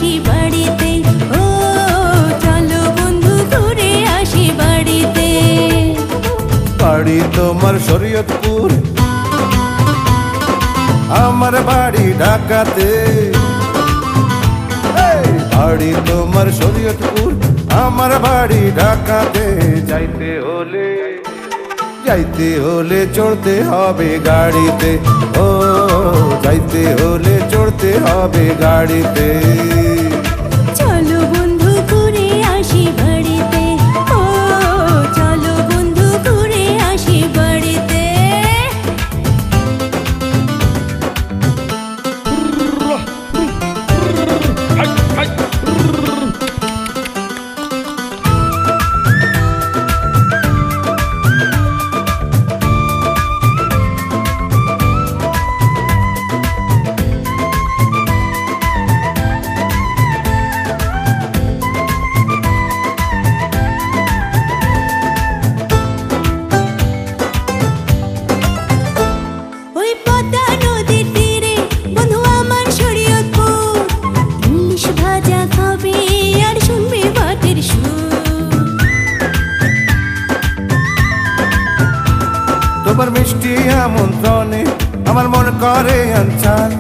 আসি বাড়িতে। ও চলো বন্ধু ঘুরে আসি বাড়িতে। বাড়ি তোমার শরীয়তপুর, আমার বাড়ি ঢাকাতে। বাড়ি তোমার শরীয়তপুর, আমার বাড়ি ঢাকাতে। যাইতে হলে চড়তে হবে গাড়িতে। ও যাইতে হলে চড়তে হবে গাড়িতে। চলো বন্ধু ঘুরে আসি বাড়িতে। ও চলো বন্ধু ঘুরে আসি বাড়িতে। ওই পদ্মা নদীর তীরে বন্ধু আমার শরীয়তপুর। ইলিশ ভাজা খাবে আর শুনবে বাটের সুর। তোমার মিষ্টি আমন্ত্রণে আমার মন করে আনচান।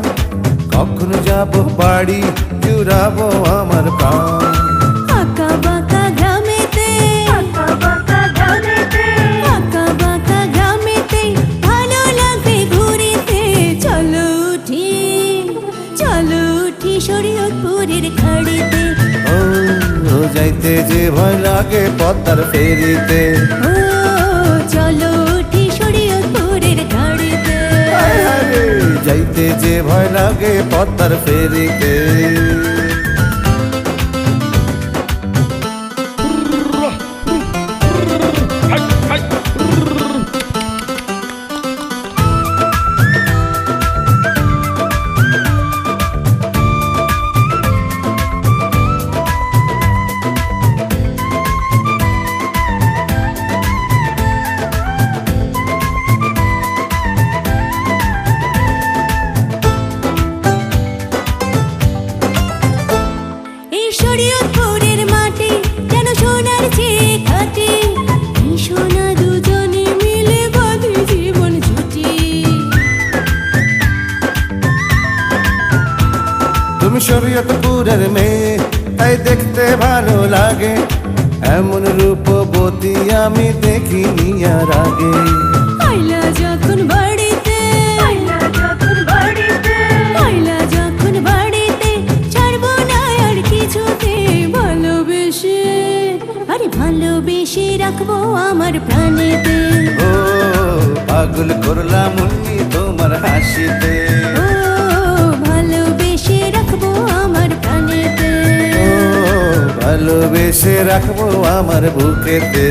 কখনো যাব বাড়ি জুড়াবো আমার প্রাণ। আঁকা বাঁকা গ্রামেতে, আঁকা বাঁকা গ্রামেতে ভালো লাগবে ঘুরিতে। চলো উঠি শরীয়তপুরের খাড়িতে। ও যাইতে যে ভয় লাগে পদ্মার ফেরিতে। ও চলো উঠি শরীয়তপুরের খাড়িতে। যাইতে যে ভয় লাগে পদ্মার ফেরিতে। এই শরীয়তপুরের মাটি যেন সোনার চেয়ে খাঁটি। এই সোনা দুজনে মিলে বাঁধে জীবন জুটি। তুমি শরীয়তপুরের মেয়ে, তাই দেখতে ভালো লাগে। এমন রূপবতী আমি দেখিনি আর আগে। আইলা যখন বাড়িতে, ছাড়বো না আর কিছুতে। ভালোবেসে রাখবো আমার প্রাণেতে। ও পাগল করলাম মুন্নি তোমার হাসিতে। ও ভালোবেসে রাখবো আমার প্রাণেতে। ও ভালোবেসে রাখবো আমার বুকেতে।